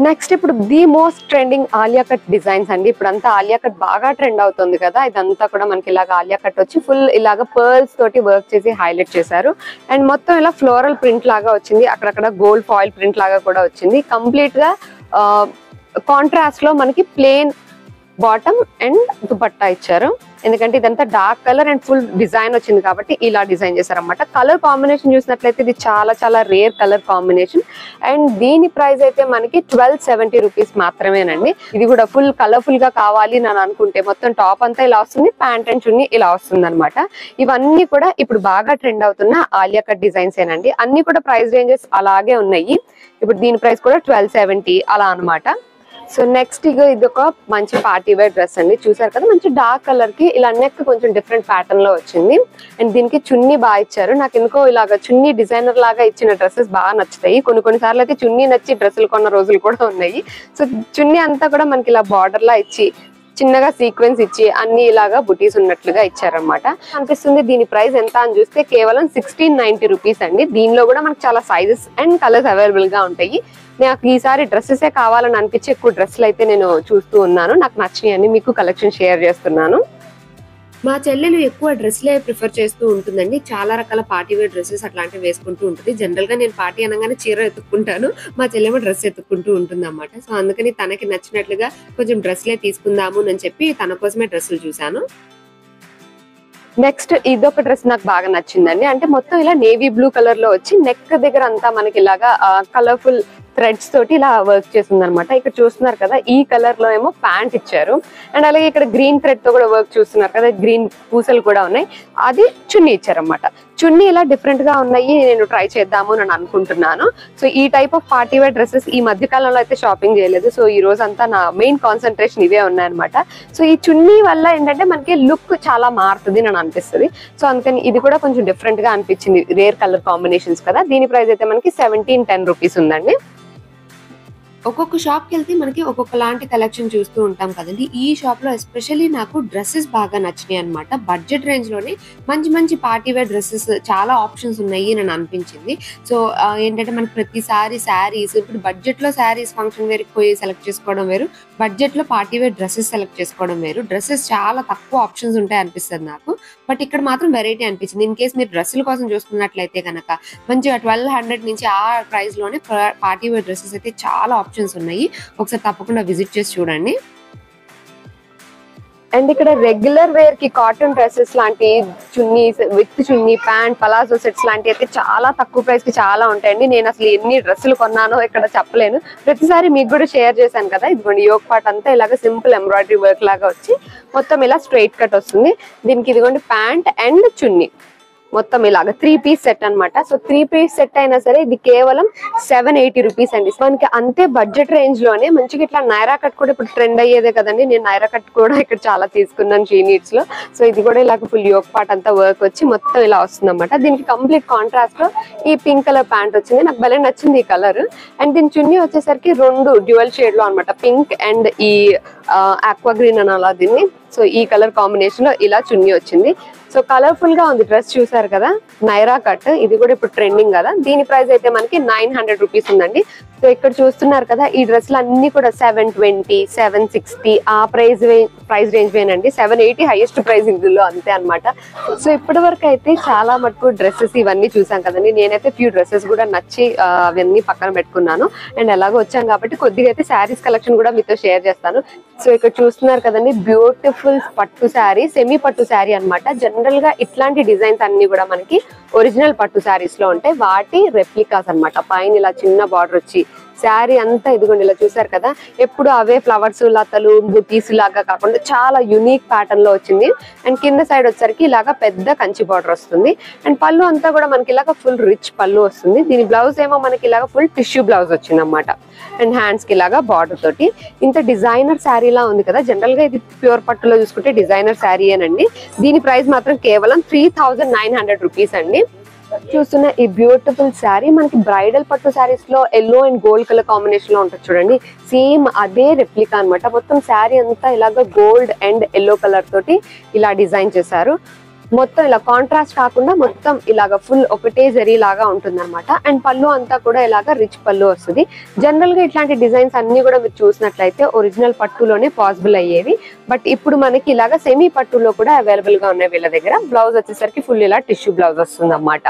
నెక్స్ట్ ఇప్పుడు the most trending Alia cut designs అండి. ఇప్పుడు అంతా ఆలియా కట్ బాగా ట్రెండ్ అవుతుంది కదా. ఇదంతా కూడా మనకి ఇలాగ ఆలియా కట్ వచ్చి ఫుల్ ఇలాగ పర్ల్స్ తోటి వర్క్ చేసి హైలైట్ చేశారు. అండ్ మొత్తం ఇలా ఫ్లోరల్ ప్రింట్ లాగా వచ్చింది, అక్కడక్కడ గోల్డ్ ఫాయిల్ ప్రింట్ లాగా కూడా వచ్చింది. కంప్లీట్ గా కాంట్రాస్ట్ లో మనకి ప్లెయిన్ బాటమ్ అండ్ దుపట్టా ఇచ్చారు. ఎందుకంటే ఇదంతా dark colour and full design వచ్చింది కాబట్టి ఇలా డిజైన్ చేశారన్నమాట. కలర్ కాంబినేషన్ చూసినట్లయితే ఇది చాలా చాలా రేర్ కలర్ కాంబినేషన్. అండ్ దీని ప్రైస్ అయితే మనకి 1270 రూపీస్ మాత్రమేనండి. ఇది కూడా ఫుల్ కలర్ఫుల్ గా కావాలి అని అనుకుంటే మొత్తం టాప్ అంతా ఇలా వస్తుంది, ప్యాంట్ అండ్ చున్నీ ఇలా వస్తుంది అనమాట. ఇవన్నీ కూడా ఇప్పుడు బాగా ట్రెండ్ అవుతున్న ఆలియా కట్ డిజైన్స్ ఏనండి. అన్ని కూడా ప్రైస్ రేంజెస్ అలాగే ఉన్నాయి. ఇప్పుడు దీని ప్రైస్ కూడా 1270 అలా అనమాట. సో నెక్స్ట్ ఇది ఒక మంచి పార్టీ వేర్ డ్రెస్ అండి. చూసారు కదా, మంచి డార్క్ కలర్ కి ఇలా నెక్ కొంచెం డిఫరెంట్ ప్యాటర్న్ లో వచ్చింది. అండ్ దీనికి చున్నీ బాగా ఇచ్చారు. నాకు ఎందుకో ఇలాగ చున్నీ డిజైనర్ లాగా ఇచ్చిన డ్రెస్సెస్ బాగా నచ్చుతాయి. కొన్ని సార్లు అయితే చున్నీ నచ్చి డ్రెస్సులు కొన్న రోజులు కూడా ఉన్నాయి. సో చున్నీ అంతా కూడా మనకి ఇలా బార్డర్ లా ఇచ్చి చిన్నగా సీక్వెన్స్ ఇచ్చి అన్ని ఇలాగా బుటీస్ ఉన్నట్లుగా ఇచ్చారనమాట. అనిపిస్తుంది దీని ప్రైస్ ఎంత అని చూస్తే కేవలం 1690 రూపీస్ అండి. దీనిలో కూడా మనకు చాలా సైజెస్ అండ్ కలర్స్ అవైలబుల్ గా ఉంటాయి. నాకు ఈసారి డ్రెస్సెసే కావాలని అనిపించి ఎక్కువ డ్రెస్సులు అయితే నేను చూస్తూ ఉన్నాను. నాకు నచ్చినాయని మీకు కలెక్షన్ షేర్ చేస్తున్నాను. మా చెల్లెలు ఎక్కువ డ్రెస్లే ప్రిఫర్ చేస్తూ ఉంటుందండి. చాలా రకాల పార్టీ వేర్ డ్రెస్సెస్ అట్లాంటివి వేసుకుంటూ ఉంటుంది. జనరల్ గా నేను పార్టీ అనగానే చీర ఎత్తుక్కుంటాను, మా చెల్లెమో డ్రెస్ ఎత్తుక్కుంటూ ఉంటుంది అన్నమాట. సో అందుకని తనకి నచ్చినట్లుగా కొంచెం డ్రెస్లే తీసుకుందాము అని చెప్పి తన కోసమే డ్రెస్సులు చూసాను. నెక్స్ట్ ఇదొక డ్రెస్ నాకు బాగా నచ్చిందండి. అంటే మొత్తం ఇలా నేవీ బ్లూ కలర్ లో వచ్చి నెక్ దగ్గర అంతా మనకి ఇలాగా కలర్ఫుల్ థ్రెడ్స్ తోటి ఇలా వర్క్ చేస్తుంది అనమాట. ఇక్కడ చూస్తున్నారు కదా, ఈ కలర్ లో ఏమో ప్యాంట్ ఇచ్చారు. అండ్ అలాగే ఇక్కడ గ్రీన్ థ్రెడ్ తో కూడా వర్క్ చూస్తున్నారు కదా, గ్రీన్ పూసలు కూడా ఉన్నాయి. అది చున్నీ ఇచ్చారనమాట. చున్నీ ఇలా డిఫరెంట్ గా ఉన్నాయి, నేను ట్రై చేద్దాము అని అనుకుంటున్నాను. సో ఈ type of party wear dresses ఈ మధ్య కాలంలో అయితే షాపింగ్ చేయలేదు. సో ఈ రోజు అంతా నా మెయిన్ కాన్సన్ట్రేషన్ ఇవే ఉన్నాయన్నమాట. సో ఈ చున్నీ వల్ల ఏంటంటే మనకి లుక్ చాలా మారుతుంది అని అనిపిస్తుంది. సో అందుకని ఇది కూడా కొంచెం డిఫరెంట్ గా అనిపించింది. రేర్ కలర్ కాంబినేషన్స్ కదా. దీని ప్రైస్ అయితే మనకి 1710 రూపీస్ ఉందండి. ఒక్కొక్క షాప్కి వెళ్తే మనకి ఒక్కొక్క లాంటి కలెక్షన్ చూస్తూ ఉంటాం కదండి. ఈ షాప్ లో ఎస్పెషల్లీ నాకు డ్రెస్సెస్ బాగా నచ్చినాయి అనమాట. బడ్జెట్ రేంజ్ లోనే మంచి మంచి పార్టీ వేర్ డ్రెస్సెస్ చాలా ఆప్షన్స్ ఉన్నాయి అని అనిపించింది. సో ఏంటంటే మనకి ప్రతిసారి శారీస్, ఇప్పుడు బడ్జెట్ లో శారీస్ ఫంక్షన్ వేర్ పోయి సెలెక్ట్ చేసుకోవడం వేరు, బడ్జెట్ లో పార్టీ వేర్ డ్రెస్సెస్ సెలెక్ట్ చేసుకోవడం వేరు. డ్రెస్సెస్ చాలా తక్కువ ఆప్షన్స్ ఉంటాయి అనిపిస్తుంది నాకు. బట్ ఇక్కడ మాత్రం వెరైటీ అనిపించింది. ఇన్ కేస్ మీరు డ్రెస్సుల కోసం చూస్తున్నట్లయితే కనుక మంచిగా 1200 నుంచి ఆ ప్రైస్ లోనే పార్టీ వేర్ డ్రెస్సెస్ అయితే చాలా ఆప్షన్స్ ఉన్నాయి. ఒకసారి తప్పకుండా విజిట్ చేసి చూడండి. అండ్ ఇక్కడ రెగ్యులర్ వేర్ కి కాటన్ డ్రెస్సెస్ లాంటి chunnis with chunni, pant, palazzo sets లాంటివి అయితే చాలా తక్కువ ప్రైస్ కి చాలా ఉంటాయండి. నేను అసలు ఎన్ని డ్రెస్సులు కొన్నానో ఇక్కడ చెప్పలేను. ప్రతిసారి మీకు కూడా షేర్ చేశాను కదా. ఇదిగోండి యోక్ పార్ట్ అంతా ఇలాగ సింపుల్ ఎంబ్రాయిడరీ వర్క్ లాగా వచ్చి మొత్తం ఇలా స్ట్రైట్ కట్ వస్తుంది. దీనికి ఇదిగోండి ప్యాంట్ అండ్ చున్నీ మొత్తం ఇలాగ 3 పీస్ సెట్ అనమాట. సో 3 పీస్ సెట్ అయినా సరే ఇది కేవలం 780 రూపీస్ అండి. మనకి అంతే బడ్జెట్ రేంజ్ లోనే మంచిగా ఇట్లా నైరా కట్ కూడా ఇప్పుడు ట్రెండ్ అయ్యేదే కదండి. నేను నైరా కట్ కూడా ఇక్కడ చాలా తీసుకున్నాను షీ నీడ్స్ లో. సో ఇది కూడా ఇలాగ ఫుల్ యోక్ పార్ట్ అంతా వర్క్ వచ్చి మొత్తం ఇలా వస్తుంది అనమాట. దీనికి కంప్లీట్ కాంట్రాస్ట్ లో ఈ పింక్ కలర్ ప్యాంట్ వచ్చింది. నాకు భలే నచ్చింది ఈ కలర్. అండ్ దీని చున్నీ వచ్చేసరికి 2 డ్యూయల్ షేడ్ లో అనమాట, పింక్ అండ్ ఈ ఆక్వా గ్రీన్ అని అలా దీన్ని. సో ఈ కలర్ కాంబినేషన్ లో ఇలా చున్నీ వచ్చింది. సో కలర్ఫుల్ గా ఉంది డ్రెస్. చూసారు కదా, నైరా కట్ ఇది కూడా ఇప్పుడు ట్రెండింగ్ కదా. దీని ప్రైస్ అయితే మనకి 900 రూపీస్ ఉందండి. సో ఇక్కడ చూస్తున్నారు కదా, ఈ డ్రెస్లు అన్ని కూడా 720, 760 ఆ ప్రైస్ రేంజ్ వేనండి. 780 హైయెస్ట్ ప్రైస్ ఇందులో, అంతే అనమాట. సో ఇప్పటి వరకు అయితే చాలా మటుకు డ్రెస్సెస్ ఇవన్నీ చూసాం కదండి. నేనైతే ఫ్యూ డ్రెస్సెస్ కూడా నచ్చి అవన్నీ పక్కన పెట్టుకున్నాను. అండ్ ఎలాగో వచ్చాం కాబట్టి కొద్దిగా అయితే శారీస్ కలెక్షన్ కూడా మీతో షేర్ చేస్తాను. సో ఇక్కడ చూస్తున్నారు కదండి, బ్యూటిఫుల్ పట్టు శారీ, సెమీ పట్టు శారీ అనమాట. జనరల్ గా ఇట్లాంటి డిజైన్స్ అన్ని కూడా మనకి ఒరిజినల్ పట్టు శారీస్ లో ఉంటాయి. వాటి రెప్లికాస్ అనమాట. పైన ఇలా చిన్న బార్డర్ వచ్చి శారీ అంతా ఇదిగోండి ఇలా చూసారు కదా, ఎప్పుడు అవే ఫ్లవర్స్, లతలు, బుటీస్ లాగా కాకుండా చాలా యూనిక్ ప్యాటర్న్ లో వచ్చింది. అండ్ కింద సైడ్ వచ్చరికి ఇలాగా పెద్ద కంచి బార్డర్ వస్తుంది. అండ్ పళ్ళు అంతా కూడా మనకి ఇలాగా ఫుల్ రిచ్ పళ్ళు వస్తుంది. దీని బ్లౌజ్ ఏమో మనకి ఇలాగా ఫుల్ టిష్యూ బ్లౌజ్ వచ్చింది అనమాట. అండ్ హ్యాండ్స్ కి ఇలాగా బార్డర్ తోటి ఇంత డిజైనర్ శారీ లా ఉంది కదా. జనరల్ గా ఇది ప్యూర్ పట్టులో చూసుకుంటే డిజైనర్ శారీ అనండి. దీని ప్రైస్ మాత్రం కేవలం 3900 రూపీస్ అండి. చూస్తున్న ఈ బ్యూటిఫుల్ శారీ మనకి బ్రైడల్ పట్టు శారీస్ లో yellow and gold colour combination లో ఉంటుంది చూడండి. సేమ్ అదే రెప్లికా అనమాట. మొత్తం శారీ అంతా ఇలాగ గోల్డ్ అండ్ ఎల్లో కలర్ తోటి ఇలా డిజైన్ చేశారు. మొత్తం ఇలా కాంట్రాస్ట్ కాకుండా మొత్తం ఇలాగ ఫుల్ ఒకటే జరీ లాగా ఉంటుంది అనమాట. అండ్ పళ్ళు అంతా కూడా ఇలాగ రిచ్ పళ్ళు వస్తుంది. జనరల్ గా ఇట్లాంటి డిజైన్స్ అన్ని కూడా మీరు చూసినట్లయితే ఒరిజినల్ పట్టులోనే పాసిబుల్ అయ్యేవి. బట్ ఇప్పుడు మనకి ఇలాగ సెమీ పట్టులో కూడా అవైలబుల్ గా ఉన్నాయి వీళ్ళ దగ్గర. బ్లౌజ్ వచ్చేసరికి ఫుల్ ఇలా టిష్యూ బ్లౌజ్ వస్తుంది అన్నమాట.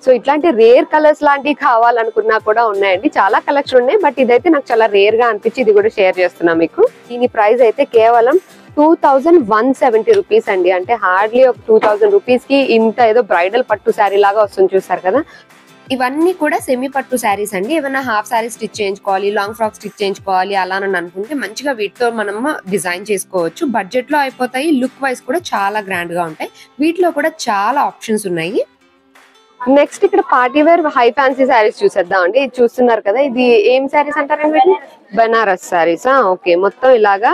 సో ఇట్లాంటి రేర్ కలర్స్ లాంటివి కావాలనుకున్నా కూడా ఉన్నాయండి. చాలా కలెక్షన్ ఉన్నాయి. బట్ ఇదైతే నాకు చాలా రేర్ గా అనిపించి ఇది కూడా షేర్ చేస్తున్నా మీకు. దీని ప్రైస్ అయితే కేవలం 2170 రూపీస్ అండి. అంటే హార్డ్లీ ఒక 2000 రూపీస్ కి ఇంత ఏదో బ్రైడల్ పట్టు శారీ లాగా వస్తుంది చూసారు కదా. ఇవన్నీ కూడా సెమీ పట్టు శారీస్ అండి. ఏమైనా హాఫ్ శారీ స్టిచ్ చేయించుకోవాలి, లాంగ్ ఫ్రాక్ స్టిచ్ చేయించుకోవాలి అలా అని అనుకుంటే మంచిగా వీటితో మనం డిజైన్ చేసుకోవచ్చు. బడ్జెట్ లో అయిపోతాయి, లుక్ వైజ్ కూడా చాలా గ్రాండ్ గా ఉంటాయి. వీటిలో కూడా చాలా ఆప్షన్స్ ఉన్నాయి. నెక్స్ట్ ఇక్కడ party wear high fancy sarees చూసేద్దాం అండి. ఇది చూస్తున్నారు కదా, ఇది ఏం శారీస్ అంటారండి వీటిని? బనారస్ శారీస్. ఓకే, మొత్తం ఇలాగా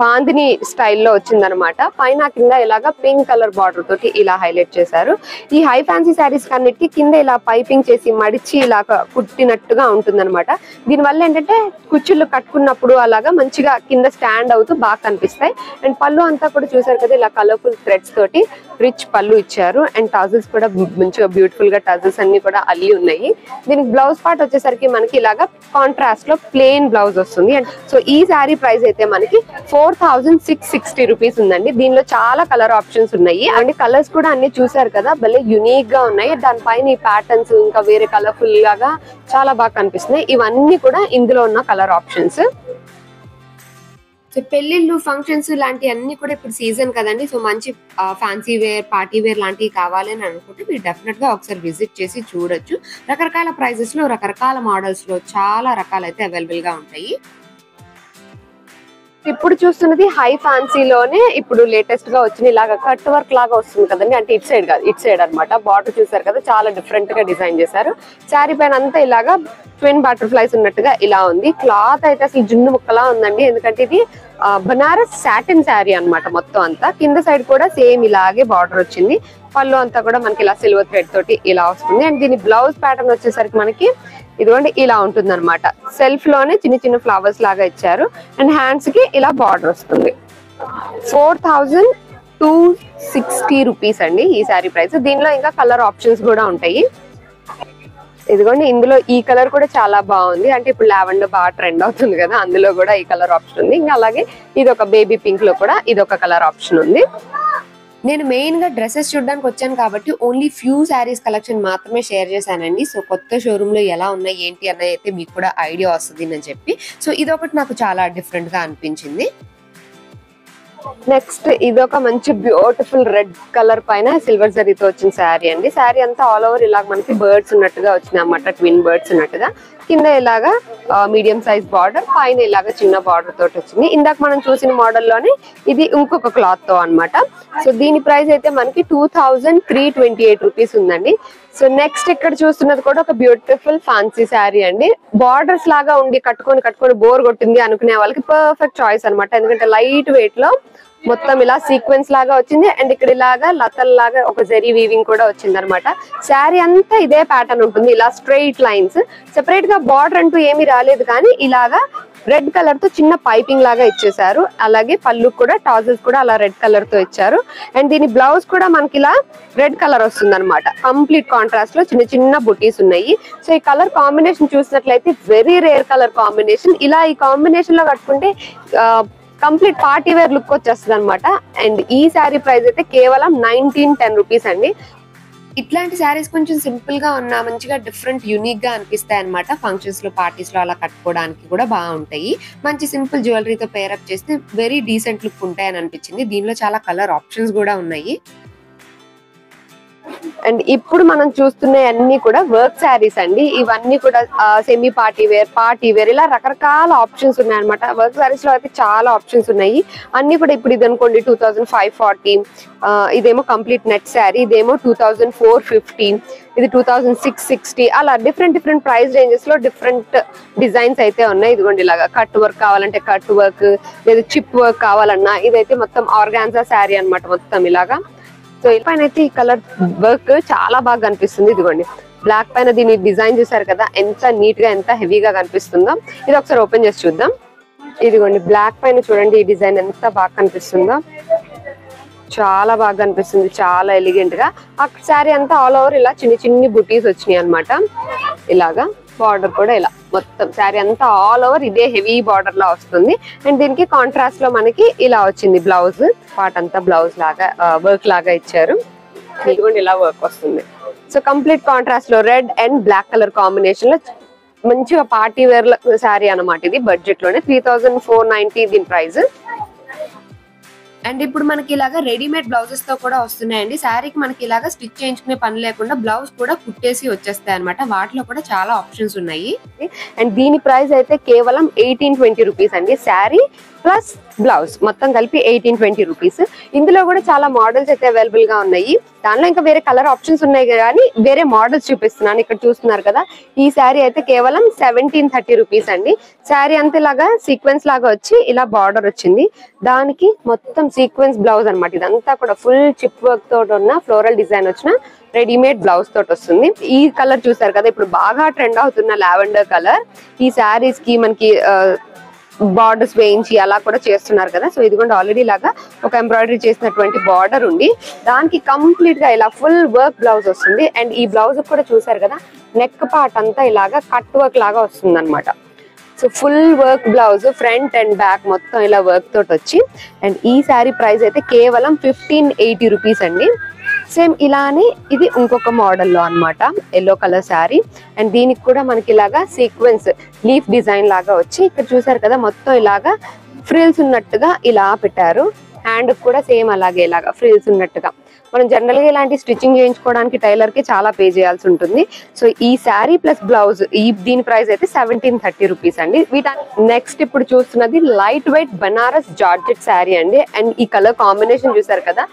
బాందిని స్టైల్లో వచ్చిందనమాట. పైన కింద ఇలాగా పింక్ కలర్ బార్డర్ తోటి ఇలా హైలైట్ చేశారు. ఈ హై ఫ్యాన్సీ శారీస్ కన్నిటికి కింద ఇలా పైపింగ్ చేసి మడిచి ఇలా కుట్టినట్టుగా ఉంటుంది అనమాట. దీనివల్ల ఏంటంటే కుచ్చుళ్ళు కట్టుకున్నప్పుడు అలాగా మంచిగా కింద స్టాండ్ అవుతూ బాగా కనిపిస్తాయి. అండ్ పళ్ళు అంతా కూడా చూసారు కదా, ఇలా కలర్ఫుల్ థ్రెడ్స్ తోటి రిచ్ పళ్ళు ఇచ్చారు. అండ్ టజల్స్ కూడా మంచిగా బ్యూటిఫుల్ గా టజల్స్ అన్ని కూడా అల్లి ఉన్నాయి. దీనికి బ్లౌజ్ పార్ట్ వచ్చేసరికి మనకి ఇలాగా కాంట్రాస్ట్ లో ప్లెయిన్ బ్లౌజ్ వస్తుంది. అండ్ సో ఈ శారీ ప్రైస్ అయితే మనకి 4660 రూపీస్ ఉందండి. దీనిలో చాలా కలర్ ఆప్షన్స్ ఉన్నాయి. అండ్ కలర్స్ కూడా అన్ని చూసారు కదా, భలే యునిక్ గా ఉన్నాయి. దానిపైన ఈ ప్యాటర్న్స్ ఇంకా వేరే కలర్ఫుల్ లాగా చాలా బాగా కనిపిస్తున్నాయి. ఇవన్నీ కూడా ఇందులో ఉన్న కలర్ ఆప్షన్స్. సో పెళ్లిళ్ళు, ఫంక్షన్స్ లాంటి అన్ని కూడా ఇప్పుడు సీజన్ కదండి. సో మంచి ఫ్యాన్సీ వేర్, పార్టీ వేర్ లాంటివి కావాలి అని అనుకుంటే మీరు డెఫినెట్ గా ఒకసారి విజిట్ చేసి చూడొచ్చు. రకరకాల ప్రైజెస్ లో, రకరకాల మోడల్స్ లో చాలా రకాలైతే అవైలబుల్ గా ఉంటాయి. ఇప్పుడు చూస్తున్నది హై ఫ్యాన్సీలోనే ఇప్పుడు లేటెస్ట్ గా వచ్చిన ఇలాగా కట్ వర్క్ లాగా వస్తుంది కదండి. అంటే ఇట్ సైడ్ కాదు, ఇట్ సైడ్ అనమాట. బార్డర్ చూసారు కదా, చాలా డిఫరెంట్ గా డిజైన్ చేశారు. శారీ పైన అంతా ఇలాగా ట్విన్ బటర్ఫ్లైస్ ఉన్నట్టుగా ఇలా ఉంది. క్లాత్ అయితే అసలు జున్ను ముక్కలా ఉందండి. ఎందుకంటే ఇది బనారస్ సాటిన్ శారీ అనమాట. మొత్తం అంతా కింద సైడ్ కూడా సేమ్ ఇలాగే బార్డర్ వచ్చింది. పళ్ళు అంతా కూడా మనకి ఇలా సిల్వర్ థ్రెడ్ తోటి ఇలా వస్తుంది. అండ్ దీని బ్లౌజ్ ప్యాటర్న్ వచ్చేసరికి మనకి ఇదిగోండి ఇలా ఉంటుంది అనమాట. సెల్ఫ్ లోనే చిన్న చిన్న ఫ్లవర్స్ లాగా ఇచ్చారు. అండ్ హ్యాండ్స్ కి ఇలా బార్డర్ వస్తుంది. 4260 రూపీస్ అండి ఈ శారీ ప్రైస్. దీనిలో ఇంకా కలర్ ఆప్షన్స్ కూడా ఉంటాయి. ఇదిగోండి ఇందులో ఈ కలర్ కూడా చాలా బాగుంది. అంటే ఇప్పుడు లావెండర్ బాగా ట్రెండ్ అవుతుంది కదా, అందులో కూడా ఈ కలర్ ఆప్షన్ ఉంది. ఇంకా అలాగే ఇది ఒక బేబీ పింక్ లో కూడా ఇది ఒక కలర్ ఆప్షన్ ఉంది. నేను మెయిన్ గా డ్రెస్సెస్ చూడడానికి వచ్చాను కాబట్టి ఓన్లీ ఫ్యూ శారీస్ కలెక్షన్ మాత్రమే షేర్ చేశానండి. సో కొత్త షోరూమ్ లో ఎలా ఉన్నాయి ఏంటి అన్నది అయితే మీకు కూడా ఐడియా వస్తుంది అని చెప్పి. సో ఇదొకటి నాకు చాలా డిఫరెంట్ గా అనిపించింది. నెక్స్ట్ ఇదొక మంచి బ్యూటిఫుల్ రెడ్ కలర్ పైన సిల్వర్ జరీతో వచ్చిన శారీ అండి. శారీ అంతా ఆల్ ఓవర్ ఇలాగ మనకి బర్డ్స్ ఉన్నట్టుగా వచ్చినాయి అన్నమాట, ట్విన్ బర్డ్స్ ఉన్నట్టుగా. కింద ఇలాగా మీడియం సైజ్ బార్డర్, పైన ఇలాగ చిన్న బార్డర్ తోటి వచ్చింది. ఇందాక మనం చూసిన మోడల్లోనే ఇది ఇంకొక క్లాత్ తో అనమాట. సో దీని ప్రైస్ అయితే మనకి 2328 రూపీస్ ఉందండి. సో నెక్స్ట్ ఇక్కడ చూస్తున్నది కూడా ఒక బ్యూటిఫుల్ ఫ్యాన్సీ శారీ అండి. బార్డర్స్ లాగా ఉండి కట్టుకొని బోర్ కొట్టింది అనుకునే వాళ్ళకి పర్ఫెక్ట్ చాయిస్ అనమాట. ఎందుకంటే లైట్ వెయిట్ లో మొత్తం ఇలా సీక్వెన్స్ లాగా వచ్చింది. అండ్ ఇక్కడ ఇలాగా లతల్లాగా ఒక జరీ వీవింగ్ కూడా వచ్చింది అనమాట. శారీ అంతా ఇదే ప్యాటర్న్ ఉంటుంది, ఇలా స్ట్రైట్ లైన్స్. సెపరేట్ గా బార్డర్ అంటూ ఏమీ రాలేదు, కానీ ఇలాగా రెడ్ కలర్ తో చిన్న పైపింగ్ లాగా ఇచ్చేసారు. అలాగే పళ్ళు కూడా టాజల్స్ కూడా అలా రెడ్ కలర్ తో ఇచ్చారు. అండ్ దీని బ్లౌజ్ కూడా మనకి ఇలా రెడ్ కలర్ వస్తుంది అనమాట. కంప్లీట్ కాంట్రాస్ట్ లో చిన్న చిన్న బుటీస్ ఉన్నాయి. సో ఈ కలర్ కాంబినేషన్ చూసినట్లయితే వెరీ రేర్ కలర్ కాంబినేషన్. ఇలా ఈ కాంబినేషన్ లో కట్టుకుంటే కంప్లీట్ పార్టీ వేర్ లుక్ వచ్చేస్తుంది అనమాట. అండ్ ఈ శారీ ప్రైస్ అయితే కేవలం 1910 రూపీస్ అండి. ఇట్లాంటి శారీస్ కొంచెం సింపుల్ గా ఉన్నా మంచిగా డిఫరెంట్ యూనిక్ గా అనిపిస్తాయి అనమాట. ఫంక్షన్స్ లో, పార్టీస్ లో అలా కట్టుకోవడానికి కూడా బాగుంటాయి. మంచి సింపుల్ జ్యువెలరీతో పేరప్ చేస్తే వెరీ డీసెంట్ లుక్ ఉంటాయని అనిపించింది. దీనిలో చాలా కలర్ ఆప్షన్స్ కూడా ఉన్నాయి. అండ్ ఇప్పుడు మనం చూస్తున్న అన్ని కూడా వర్క్ శారీస్ అండి. ఇవన్నీ కూడా సెమీ పార్టీ వేర్ ఇలా రకరకాల ఆప్షన్స్ ఉన్నాయి అనమాట. వర్క్ శారీస్ లో అయితే చాలా ఆప్షన్స్ ఉన్నాయి. అన్ని కూడా ఇప్పుడు ఇది అనుకోండి 2540, ఇదేమో కంప్లీట్ నెట్ శారీ, ఇదేమో 2450, ఇది 2660. అలా డిఫరెంట్ ప్రైస్ రేంజెస్ లో డిఫరెంట్ డిజైన్స్ అయితే ఉన్నాయి. ఇదిగోండి ఇలాగా కట్ వర్క్ కావాలంటే కట్ వర్క్, లేదా చిప్ వర్క్ కావాలన్నా ఇదైతే మొత్తం ఆర్గాన్జా శారీ అనమాట మొత్తం ఇలాగా. సో ఈ పైన అయితే ఈ కలర్ వర్క్ చాలా బాగా కనిపిస్తుంది. ఇదిగోండి బ్లాక్ పైన దీని డిజైన్ చూసారు కదా, ఎంత నీట్ గా ఎంత హెవీగా కనిపిస్తుందో. ఇది ఒకసారి ఓపెన్ చేసి చూద్దాం. ఇదిగోండి బ్లాక్ పైన చూడండి ఈ డిజైన్ ఎంత బాగా కనిపిస్తుందో, చాలా బాగా కనిపిస్తుంది, చాలా ఎలిగెంట్ గా. ఆ శారీ అంతా ఆల్ ఓవర్ ఇలా చిన్ని బుటీస్ వచ్చినాయి అనమాట. ఇలాగా బార్డర్ కూడా ఇలా మొత్తం శారీ అంతా ఆల్ ఓవర్ ఇదే హెవీ బార్డర్ లా వస్తుంది. అండ్ దీనికి కాంట్రాస్ట్ లో మనకి ఇలా వచ్చింది బ్లౌజ్ పార్ట్ అంతా, బ్లౌజ్ లాగా వర్క్ లాగా ఇచ్చారు. ఇదిగోండి ఇలా వర్క్ వస్తుంది. సో కంప్లీట్ కాంట్రాస్ట్ లో red and black colour combination లో మంచిగా పార్టీ వేర్ శారీ అనమాట. ఇది బడ్జెట్ లోనే 3490 దీని ప్రైస్. అండ్ ఇప్పుడు మనకి ఇలాగా రెడీమేడ్ బ్లౌజెస్ తో కూడా వస్తున్నాయండి. శారీకి మనకి ఇలాగా స్టిచ్ చేయించుకునే పని లేకుండా బ్లౌజ్ కూడా కుట్టేసి వచ్చేస్తాయి అనమాట. వాటిలో కూడా చాలా ఆప్షన్స్ ఉన్నాయి. అండ్ దీని ప్రైస్ అయితే కేవలం 1820 రూపీస్ అండి. శారీ ప్లస్ బ్లౌజ్ మొత్తం కలిపి 1820 రూపీస్. ఇందులో కూడా చాలా మోడల్స్ అయితే అవైలబుల్ గా ఉన్నాయి. దానిలో ఇంకా వేరే కలర్ ఆప్షన్స్ ఉన్నాయి కానీ వేరే మోడల్స్ చూపిస్తున్నాను. ఇక్కడ చూస్తున్నారు కదా, ఈ శారీ అయితే కేవలం 1730 రూపీస్ అండి. శారీ అంతా ఇలాగా సీక్వెన్స్ లాగా వచ్చి ఇలా బార్డర్ వచ్చింది. దానికి మొత్తం సీక్వెన్స్ బ్లౌజ్ అనమాట. ఇదంతా కూడా ఫుల్ చిప్ వర్క్ తోటి ఉన్న ఫ్లోరల్ డిజైన్ వచ్చిన రెడీమేడ్ బ్లౌజ్ తోటి వస్తుంది. ఈ కలర్ చూసారు కదా, ఇప్పుడు బాగా ట్రెండ్ అవుతున్న లావెండర్ కలర్. ఈ శారీస్ కి మనకి బార్డర్స్ వేయించి అలా కూడా చేస్తున్నారు కదా. సో ఇదిగోండి ఆల్రెడీ లాగా ఒక ఎంబ్రాయిడరీ చేసినటువంటి బార్డర్ ఉండి దానికి కంప్లీట్ గా ఇలా ఫుల్ వర్క్ బ్లౌజ్ వస్తుంది. అండ్ ఈ బ్లౌజ్ కూడా చూసారు కదా, నెక్ పార్ట్ అంతా ఇలాగా కట్ వర్క్ లాగా వస్తుంది అనమాట. So full work blouse front and back మొత్తం ఇలా వర్క్ తోటి వచ్చి. అండ్ ఈ శారీ ప్రైస్ అయితే కేవలం 1580 రూపీస్ అండి. సేమ్ ఇలానే ఇది ఇంకొక మోడల్లో అన్నమాట, ఎల్లో కలర్ శారీ. అండ్ దీనికి కూడా మనకి ఇలాగా సీక్వెన్స్ లీఫ్ డిజైన్ లాగా వచ్చి ఇక్కడ చూసారు కదా, మొత్తం ఇలాగా ఫ్రిల్స్ ఉన్నట్టుగా ఇలా పెట్టారు. హ్యాండ్ కూడా సేమ్ అలాగే ఇలాగా ఫ్రిల్స్ ఉన్నట్టుగా. మనం జనరల్ గా ఇలాంటి స్టిచ్చింగ్ చేయించుకోవడానికి టైలర్ కి చాలా పే చేయాల్సి ఉంటుంది. సో ఈ శారీ ప్లస్ బ్లౌజ్ దీని ప్రైస్ అయితే 1730 రూపీస్ అండి. నెక్స్ట్ ఇప్పుడు చూస్తున్నది light weight Banaras georgette sari అండి. అండ్ ఈ కలర్ కాంబినేషన్ చూసారు కదా,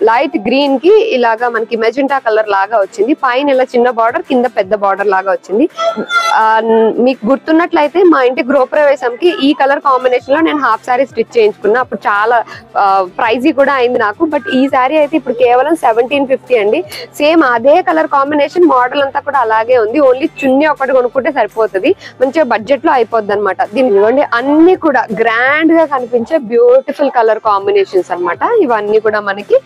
లైట్ గ్రీన్ కి ఇలాగా మనకి మెజెంటా కలర్ లాగా వచ్చింది. పైన ఇలా చిన్న బార్డర్, కింద పెద్ద బార్డర్ లాగా వచ్చింది. మీకు గుర్తున్నట్లయితే మా ఇంటి గృహప్రవేశంకి ఈ కలర్ కాంబినేషన్ లో నేను హాఫ్ శారీ స్టిచ్ చేయించుకున్నా. అప్పుడు చాలా ప్రైజీ కూడా అయింది నాకు. బట్ ఈ శారీ అయితే ఇప్పుడు కేవలం 1750 అండి. సేమ్ అదే కలర్ కాంబినేషన్, మోడల్ అంతా కూడా అలాగే ఉంది. ఓన్లీ చున్నీ ఒకటి కొనుక్కుంటే సరిపోతుంది, మంచిగా బడ్జెట్ లో అయిపోద్ది అనమాట. దీని అన్ని కూడా గ్రాండ్ గా కనిపించే బ్యూటిఫుల్ కలర్ కాంబినేషన్స్ అనమాట. ఇవన్నీ కూడా మనకి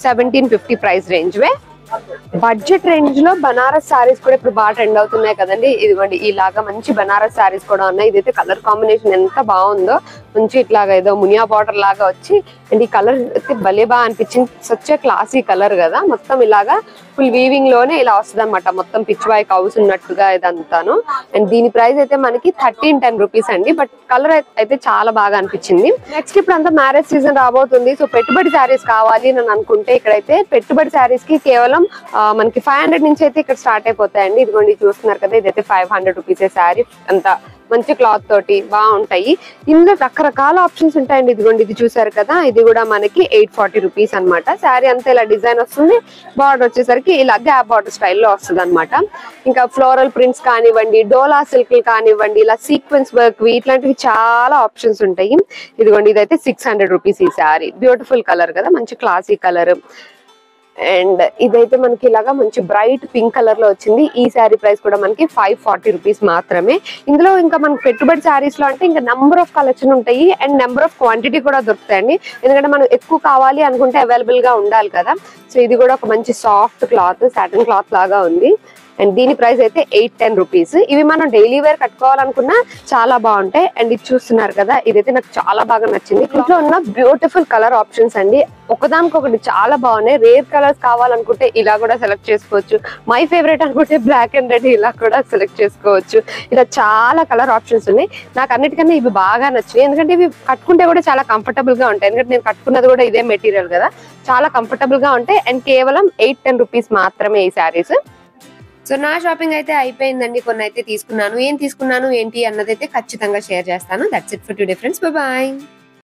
1750 ప్రైస్ రేంజ్ వే. బడ్జెట్ రేంజ్ లో బనారస్ సారీస్ కూడా ఇప్పుడు బాగా ట్రెండ్ అవుతున్నాయి కదండి. ఇదిగోండి ఇలాగా మంచి బనారస్ సారీస్ కూడా ఉన్నాయి. ఇదైతే కలర్ కాంబినేషన్ ఎంత బాగుందో, మంచి ఇట్లాగా ఏదో మునియా బార్డర్ లాగా వచ్చి. అండ్ ఈ కలర్ అయితే భలే బాగా అనిపించింది. సచ్ క్లాసీ కలర్ కదా, మొత్తం ఇలాగా ఫుల్ వీవింగ్ లోనే ఇలా వస్తుంది అనమాట. మొత్తం పిచ్ వై కౌస్ ఉన్నట్టుగా ఇదంతాను. అండ్ దీని ప్రైస్ అయితే మనకి 1310 రూపీస్ అండి. బట్ కలర్ అయితే చాలా బాగా అనిపించింది. నెక్స్ట్ ఇప్పుడు అంతా మ్యారేజ్ సీజన్ రాబోతుంది. సో పెట్టుబడి శారీస్ కావాలి అని అనుకుంటే ఇక్కడైతే పెట్టుబడి శారీస్ కి కేవలం మనకి 500 నుంచి అయితే ఇక్కడ స్టార్ట్ అయిపోతాయండి. ఇదిగోండి చూస్తున్నారు కదా, ఇదైతే 500 రూపీస్ శారీ. అంత మంచి క్లాత్ తోటి బాగుంటాయి. ఇందులో రకరకాల ఆప్షన్స్ ఉంటాయండి. ఇదిగోండి ఇది చూసారు కదా, ఇది కూడా మనకి 840 రూపీస్ అనమాట. శారీ అంతా ఇలా డిజైన్ వస్తుంది. బార్డర్ వచ్చేసరికి ఇలా గ్యాప్ బార్డర్ స్టైల్లో వస్తుంది అనమాట. ఇంకా ఫ్లోరల్ ప్రింట్స్ కానివ్వండి, డోలా సిల్క్ కానివ్వండి, ఇలా సీక్వెన్స్ వర్క్ ఇట్లాంటివి చాలా ఆప్షన్స్ ఉంటాయి. ఇదిగోండి ఇదైతే 600 రూపీస్ ఈ శారీ. బ్యూటిఫుల్ కలర్ కదా, మంచి క్లాసీ కలర్. అండ్ ఇదైతే మనకి ఇలాగా మంచి బ్రైట్ పింక్ కలర్ లో వచ్చింది. ఈ శారీ ప్రైస్ కూడా మనకి 540 రూపీస్ మాత్రమే. ఇందులో ఇంకా మనకి పెట్టుబడి శారీస్ లో అంటే ఇంకా నెంబర్ ఆఫ్ కలెక్షన్ ఉంటాయి అండ్ నెంబర్ ఆఫ్ క్వాంటిటీ కూడా దొరుకుతాయండి. ఎందుకంటే మనం ఎక్కువ కావాలి అనుకుంటే అవైలబుల్ గా ఉండాలి కదా. సో ఇది కూడా ఒక మంచి సాఫ్ట్ క్లాత్, సాటిన్ క్లాత్ లాగా ఉంది. అండ్ దీని ప్రైస్ అయితే 810 రూపీస్. ఇవి మనం డైలీ వేర్ కట్టుకోవాలనుకున్నా చాలా బాగుంటాయి. అండ్ ఇది చూస్తున్నారు కదా, ఇదైతే నాకు చాలా బాగా నచ్చింది. ఇంట్లో ఉన్న బ్యూటిఫుల్ కలర్ ఆప్షన్స్ అండి, ఒకదానికొకటి చాలా బాగున్నాయి. రేర్ కలర్స్ కావాలనుకుంటే ఇలా కూడా సెలెక్ట్ చేసుకోవచ్చు. మై ఫేవరెట్ అనుకుంటే బ్లాక్ అండ్ రెడ్ ఇలా కూడా సెలెక్ట్ చేసుకోవచ్చు. ఇలా చాలా కలర్ ఆప్షన్స్ ఉన్నాయి. నాకు అన్నిటికన్నా ఇవి బాగా నచ్చినాయి. ఎందుకంటే ఇవి కట్టుకుంటే కూడా చాలా కంఫర్టబుల్ గా ఉంటాయి. ఎందుకంటే నేను కట్టుకున్నది కూడా ఇదే మెటీరియల్ కదా, చాలా కంఫర్టబుల్ గా ఉంటాయి. అండ్ కేవలం 810 రూపీస్ మాత్రమే ఈ శారీస్. సో నా షాపింగ్ అయితే అయిపోయిందండి. కొన్ని అయితే తీసుకున్నాను. ఏం తీసుకున్నాను ఏంటి అన్నదైతే ఖచ్చితంగా షేర్ చేస్తాను. That's it for today friends. Bye bye.